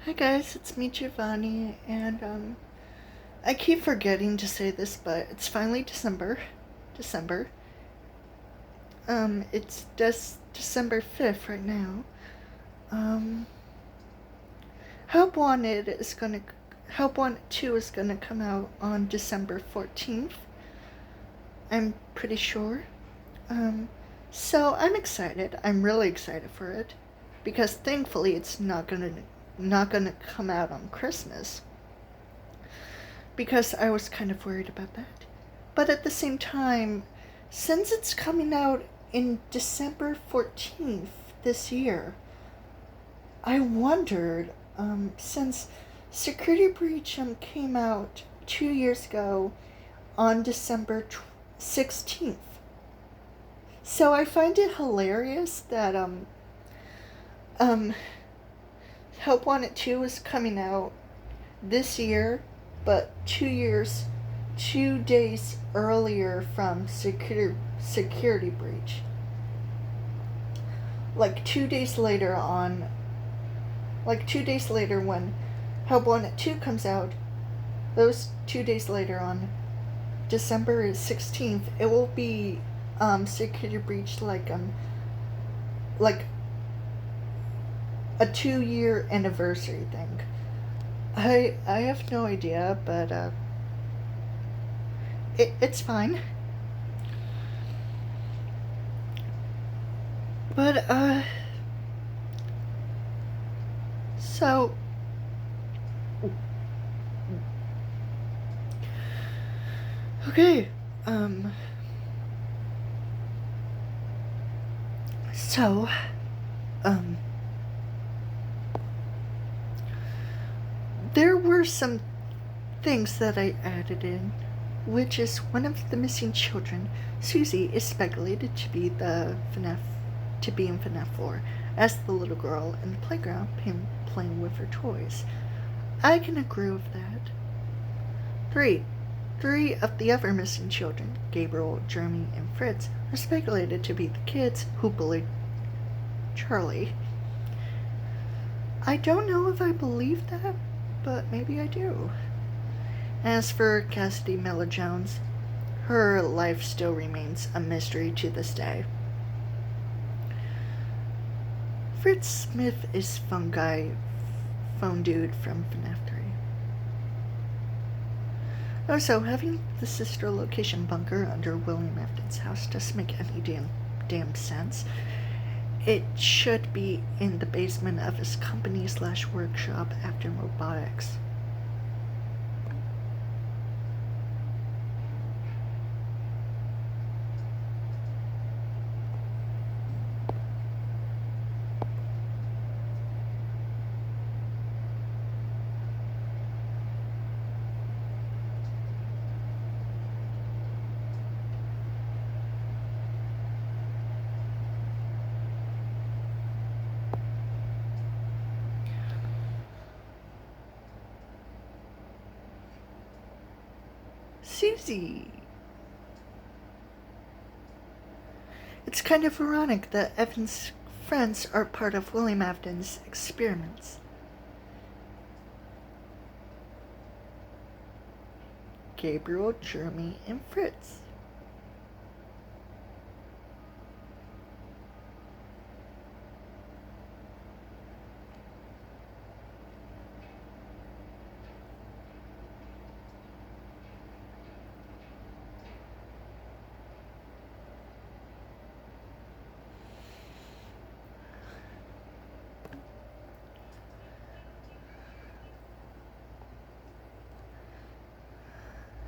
Hi guys, it's me Giovanni, and I keep forgetting to say this, but it's finally December. December. It's December 5th right now. Um, Help Wanted is gonna, Help Wanted 2 is gonna come out on December 14th. I'm pretty sure. So I'm excited. I'm really excited for it, because thankfully it's not gonna come out on Christmas, because I was kind of worried about that. But at the same time, since it's coming out in December 14th this year, I wondered, since Security Breach came out 2 years ago on December 16th. So I find it hilarious that um, Help Wanted 2 is coming out this year, but 2 days earlier from Security Breach. Like 2 days later when Help Wanted 2 comes out, those 2 days later on December 16th, it will be Security Breach, like a 2-year anniversary thing. I have no idea, but it's fine. But so okay, so there were some things that I added in, which is one of the missing children. Susie is speculated to be in Fnaf 4 as the little girl in the playground playing with her toys. I can agree with that. Three of the other missing children, Gabriel, Jeremy, and Fritz, are speculated to be the kids who bullied Charlie. I don't know if I believe that, but maybe I do. As for Cassidy Miller-Jones, her life still remains a mystery to this day. Fritz Smith is phone dude from Fnaf 3. Also, having the sister location bunker under William Afton's house doesn't make any damn sense. It should be in the basement of his company/workshop, Afton Robotics. Susie! It's kind of ironic that Evan's friends are part of William Afton's experiments. Gabriel, Jeremy, and Fritz.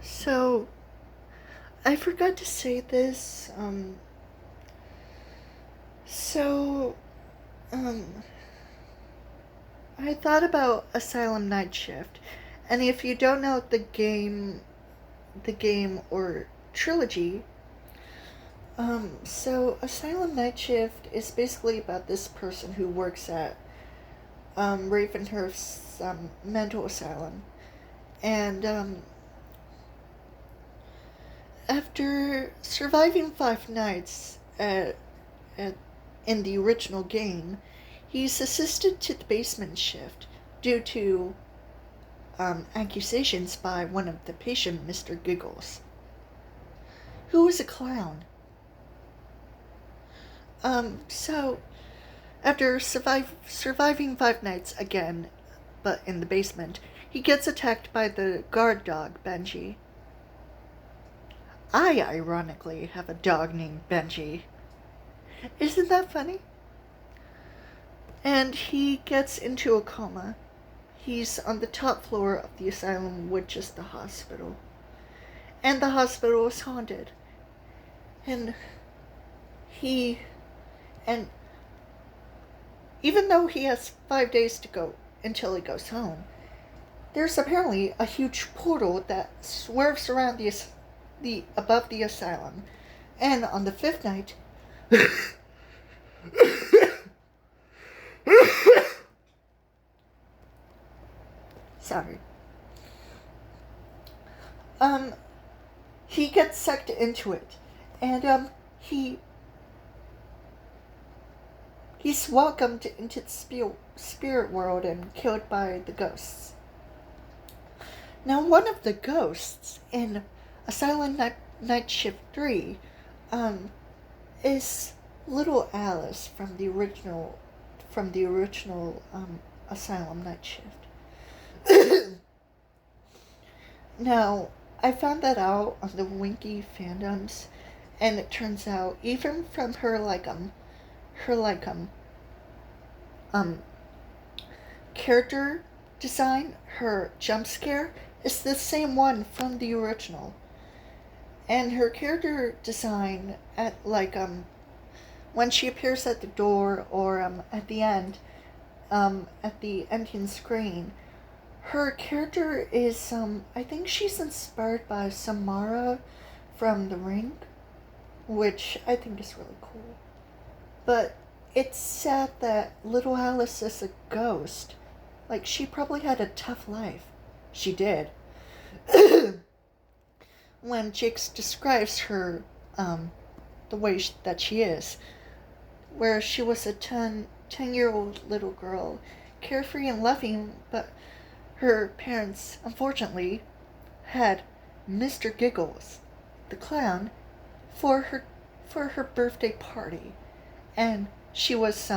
So, I forgot to say this, I thought about Asylum Night Shift, and if you don't know the game or trilogy, so Asylum Night Shift is basically about this person who works at, Ravenhurst's, mental asylum, and, after surviving 5 nights in the original game, he's assisted to the basement shift due to accusations by one of the patients, Mr. Giggles, who was a clown. So, after surviving 5 nights again, but in the basement, he gets attacked by the guard dog, Benji. I, ironically, have a dog named Benji. Isn't that funny? And he gets into a coma. He's on the top floor of the asylum, which is the hospital. And the hospital is haunted. And even though he has 5 days to go until he goes home, there's apparently a huge portal that swerves around the above the asylum. And on the 5th night, sorry. He gets sucked into it, and he's welcomed into the spirit world and killed by the ghosts. Now, one of the ghosts in Asylum Night Shift 3 is little Alice from the original Asylum Night Shift. Now, I found that out on the Winky fandoms, and it turns out even from her character design, her jump scare is the same one from the original. And her character design at when she appears at the door or at the end, at the ending screen, her character is I think she's inspired by Samara from The Ring, which I think is really cool. But it's sad that little Alice is a ghost. Like, she probably had a tough life. She did. When Jakes describes her, the way that she is, where she was a 10-year-old little girl, carefree and loving, but her parents, unfortunately, had Mr. Giggles, the clown, for her birthday party. And she was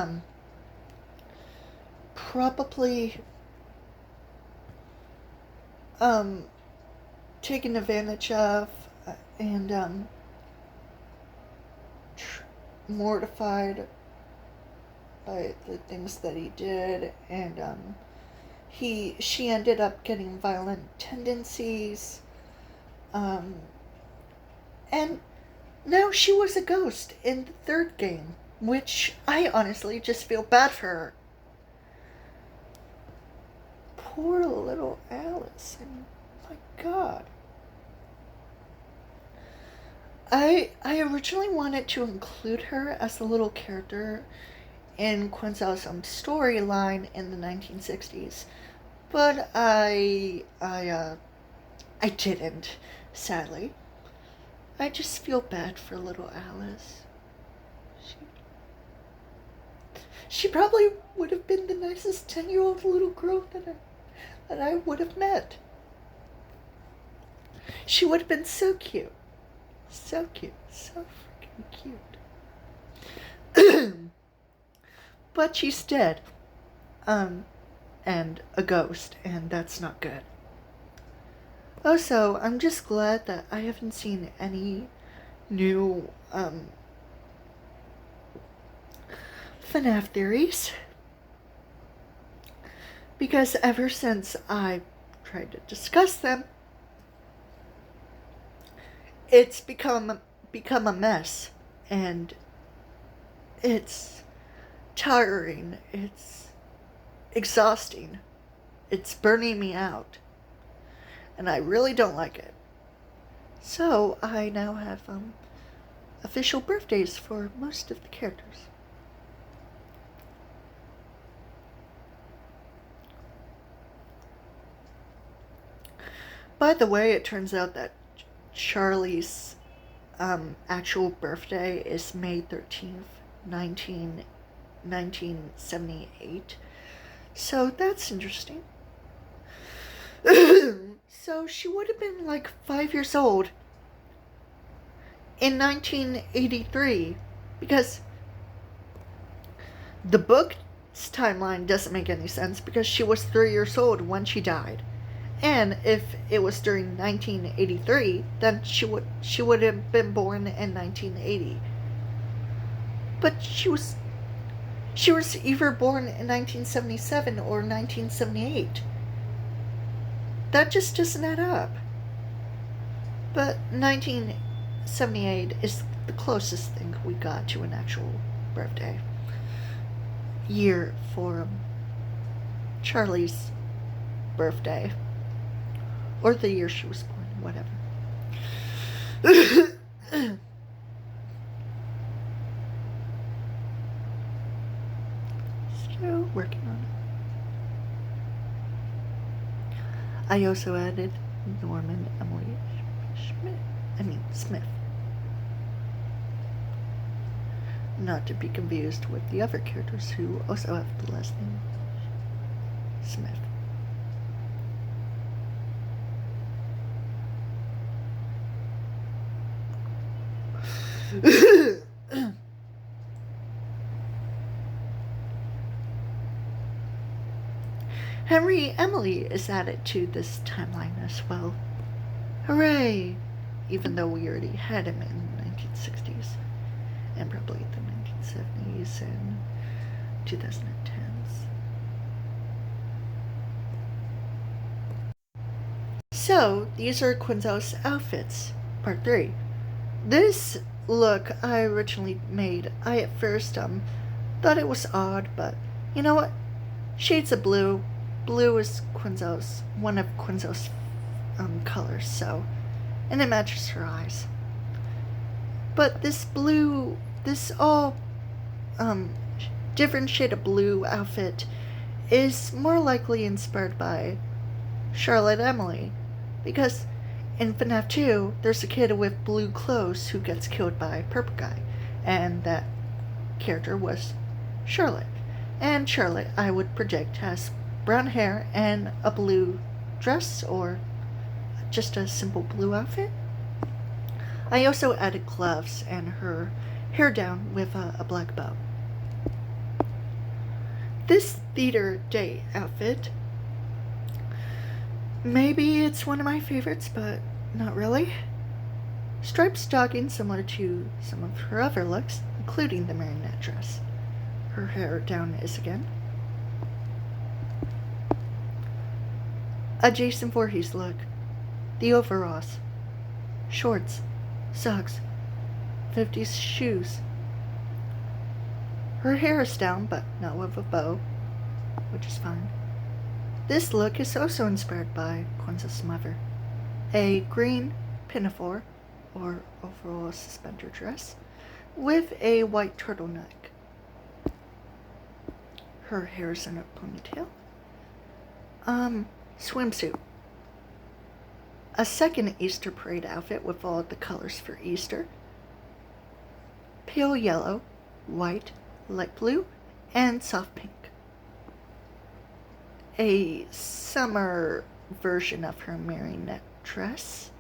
probably taken advantage of and mortified by the things that he did, and she ended up getting violent tendencies, and now she was a ghost in the 3rd game, which I honestly just feel bad for her. Poor little Alice. My God. I originally wanted to include her as a little character in Quinnsezl's storyline in the 1960s, but I didn't, sadly. I just feel bad for little Alice. She probably would have been the nicest 10-year-old little girl that I would have met. She would have been so cute. So cute. So freaking cute. But she's dead. And a ghost, and that's not good. Also, I'm just glad that I haven't seen any new Fnaf theories, because ever since I tried to discuss them, it's become a mess, and it's tiring, it's exhausting, it's burning me out, and I really don't like it. So I now have official birthdays for most of the characters. By the way, it turns out that Charlie's actual birthday is May 13th, 1978. So that's interesting. So she would have been like 5 years old in 1983, because the book's timeline doesn't make any sense because she was 3 years old when she died. And if it was during 1983, then she would have been born in 1980. But she was either born in 1977 or 1978. That just doesn't add up. But 1978 is the closest thing we got to an actual birthday year for Charlie's birthday. Or the year she was born, whatever. Still working on it. I also added Norman Emily Smith. Not to be confused with the other characters who also have the last name Smith. Henry Emily is added to this timeline as well. Hooray! Even though we already had him in the 1960s and probably the 1970s and 2010s. So, these are Quinnsezl's outfits, part 3. This look I originally made, I at first thought it was odd, but you know what? Shades of blue. Blue is one of Quinnsezl's colors, so, and it matches her eyes. But this all different shade of blue outfit is more likely inspired by Charlotte Emily, because in Fnaf 2, there's a kid with blue clothes who gets killed by a purple guy, and that character was Charlotte. And Charlotte, I would predict, has brown hair and a blue dress, or just a simple blue outfit. I also added gloves and her hair down with a black bow. This theater day outfit, maybe it's one of my favorites, but not really. Striped stockings similar to some of her other looks, including the marionette dress. Her hair down is again. A Jason Voorhees look. The overalls. Shorts. Socks. 50s shoes. Her hair is down, but not with a bow, which is fine. This look is also inspired by Quinnsezl's mother. A green pinafore, or overall suspender dress, with a white turtleneck. Her hair is in a ponytail. Swimsuit. A second Easter parade outfit with all the colors for Easter. Pale yellow, white, light blue, and soft pink. A summer version of her marionette dress,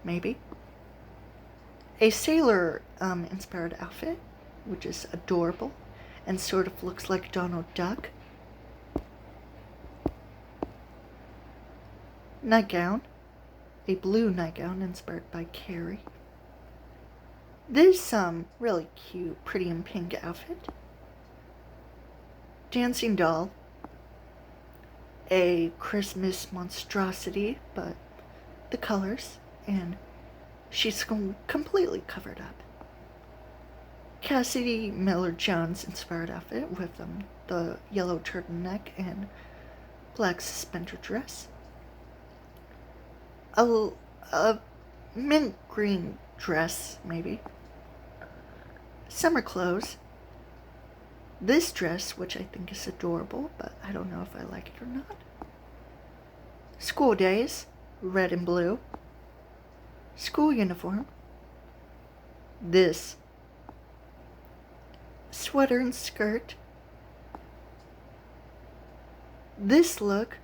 maybe. A sailor inspired outfit, which is adorable and sort of looks like Donald Duck. Nightgown, a blue nightgown inspired by Carrie. This really cute, pretty in pink outfit. Dancing doll, a Christmas monstrosity, but the colors, and she's completely covered up. Cassidy Miller-Jones inspired outfit with the yellow turtleneck and black suspender dress. A mint green dress, maybe. Summer clothes. This dress, which I think is adorable, but I don't know if I like it or not. School days, red and blue. School uniform. This. Sweater and skirt. This look